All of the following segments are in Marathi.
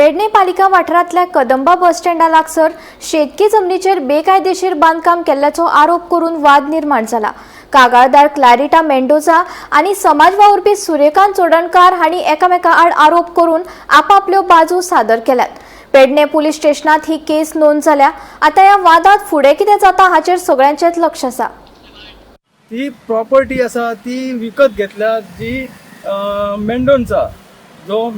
पेडणे पालिका वाठारांतल्या कदंबा बस स्टँडा लागसार शेतकी जमनीचेर बेकायदेशीर बांदकाम केल्ल्याचो आरोप करून वाद निर्माण जाला। कागाळदार क्लॅरिटा मेंडोजा आनी समाज वावुरपी सूर्यकांत चोडणकार हांणी एकामेका आड आरोप करून आपापल्यो बाजू सादर केल्यात। पेडणे पुलीस स्टेशनात ही केस नोंद जाल्या। आता ह्या वादात फुडें कितें जाता हाचेर सगळ्यांचेच लक्ष आसा। ती प्रॉपर्टी आसा ती विकत घेतल्या, जी मेंडोनचा जो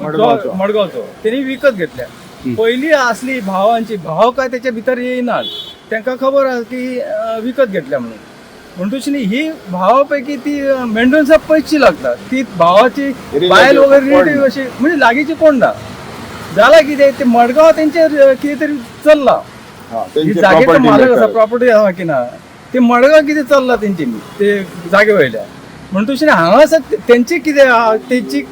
मडगावचो त्यांनी विकत घेतल्या। पहिली असली भावांची, भाव काय त्याच्या भितर येईनात, त्यांना खबर आसा की विकत घेतल्या म्हणून तशी ही भावापैकी ती मेंडोनचा पैसे लागतात। ती भावाची बायल वगैरे रिलेटिव्ह अशी म्हणजे लागीची कोण ना झाला कितें ते मडगाव त्यांचे कितें तरी चल्ला, जागेचा मालक असा, प्रॉपर्टी आसा की ना ते मडगाव कितें चल्ला तेंची ते जागे वयल्या म्हणून तशी हांगा त्यांची कितें तेची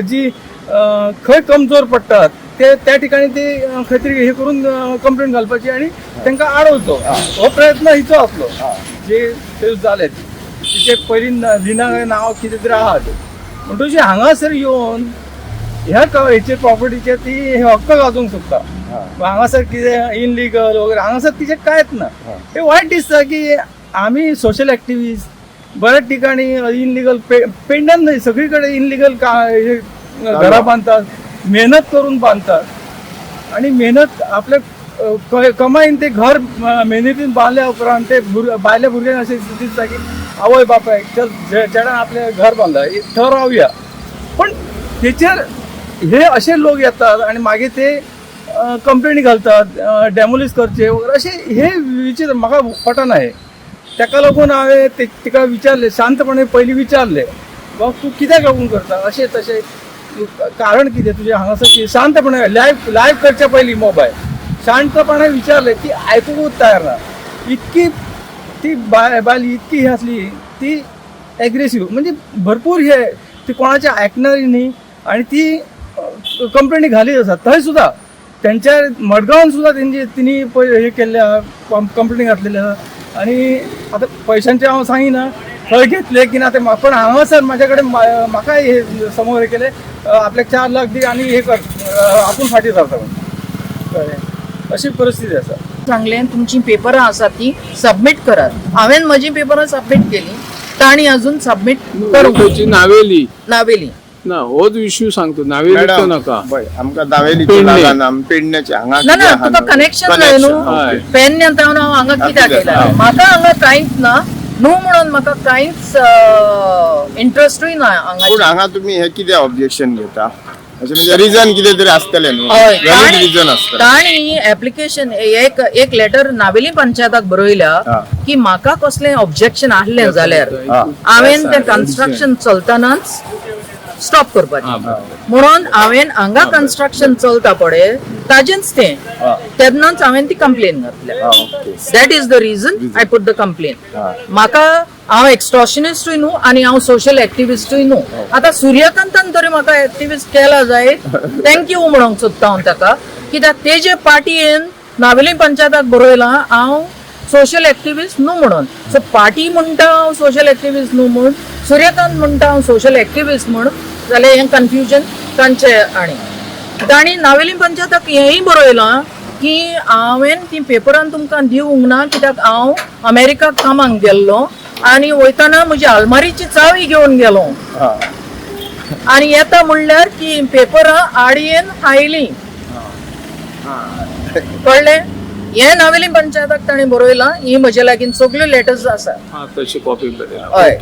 जी खंय कमजोर पडटात ते त्या ठिकाणी ते खंय तरी हे करून कंप्लेंट घालपाची आणि तांकां आडवचो हो प्रयत्न हिचो आसलो। जे ते जाले तिचे पयलीं लिना नांव कितें तरी आहात म्हणून तशी हांगासर येवन ह्या हेचे प्रॉपर्टीचे ती हे हक्क गाजोवंक सोदता। हांगासर कितें इनलिगल वगैरे हांगासर तिचे कांयच ना। हे वायट दिसता की आम्ही सोशल ऍक्टिव्हिस्ट बऱ्याच ठिकाणी इनलिगल पेडण्यात नाही सगळीकडे इनलिगल घरा बांधतात, मेहनत करून बांधतात आणि मेहनत आपल्या कमाईन ते घर मेहनतीन बांधल्या उपरांत ते बायल्या भुरग्यांक अशें दिसता की आवय बापाय चल चेडा आपले घर बांदला थंय रावया, पण तेचेर हे असे लोक येतात आणि मागीर ते कंप्लेनी घालतात, डेमोलिश करचे वगैरे असे हे विचित्र म्हाका पटना। हे ताका लागून हांवें तिका विचारले, शांतपणे पयलीं विचारले बाबा तूं कित्याक लागून करता, अशें तशें कारण कितें तुजें हांगासर शांतपणे लायव्ह करच्या पयलीं मोबायल शांतपणे विचारले ती आयकूंकूच तयार ना। इतकी ती बायल इतकी ही आसली ती एग्रेसिव्ह म्हणजे भरपूर हे ती कोणाचें आयकणारी न्ही आणि ती कंप्लेनी घालीत आसा। थंय सुद्धा त्यांच्या मडगांवान सुद्धा तिणी हे केल्ल्या कंप्लेनी घातलेल्या आणि आता पैशांचे हांव सांगिना थंय घेतले की ना ते पण हांगासर म्हाज्या कडेन म्हाका हे समोर हे केले आपल्याक 4 लाख दी आणि हे कर आपूण फाटीं सरता म्हणून अशी परिस्थिती आसा। सांगलें तुमची पेपरां आसा ती सबमीट करात। हांवें म्हजी पेपरां सबमीट केली, ताणी अजून सबमीट करूंक नावेली ना होच इश्यू सांगतो नावेली तो नका आमकां नावेली लागना पेडण्याचे हांगा ना ना तुका कनेक्शन जाय न्हू पेडण्यान जावन हांव हांगा कित्याक केला म्हाका हांगा कांयच ना न्हू म्हणून म्हाका कांयच इंट्रस्टूय ना हांगा। पूण हांगा तुमी हे कितें ऑब्जेक्शन घेता अशें म्हणजे रिजन कितें तरी आसतलें न्हू, हय वॅलिड रिजन आसतलें। ताणी एप्लिकेशन एक लेटर नावेली पंचायताक बरयल्या की म्हाका कसलें ऑब्जेक्शन आसलें जाल्यार हांवें तें कन्स्ट्रक्शन चलतनाच स्टॉप करपाचें म्हणून हांवें हांगा कन्स्ट्रक्शन चलता पळय ताजेंच तें तेन्नाच हांवें ती कंप्लेन घातल्या। That is the region I put the complain. म्हाका हांव एक्स्टॉर्शनिस्टूय न्हू आणि हांव सोशल ऍक्टिव्हिस्टूय न्हू। आता सूर्यकांतान तरी म्हाका ऍक्टिव्हिस्ट केला जाय थँक्यू म्हणूंक सोदता हांव ताका, कित्याक तेजे पार्टयेन नावेली पंचायताक बरयलां हांव सोशल ऍक्टिव्हिस्ट न्हू म्हणून। सो पार्टी म्हणटा हांव सोशल ऍक्टिव्हिस्ट न्हू म्हणून, सूर्यकांत म्हणटा हांव सोशल ऍक्टिव्हिस्ट म्हणून, जाल्यार हें कन्फ्युजन तांचे। आणि ताणी नावेली पंचायताक हेंय बरयलां की हांवें ती पेपरान तुमकां दिवंक ना कित्याक हांव अमेरिकाक कामाक गेल्लो आणि वयताना म्हजी आलमारीची चावी घेवन गेलो आणि येता म्हणल्यार ती पेपरां आडयेन हायली कळ्ळें। हे नावेली पंचायताक ताणें बरयलां, ही म्हजे लागीं सगल्यो लेटर्स आसा। तशी कॉपी हय।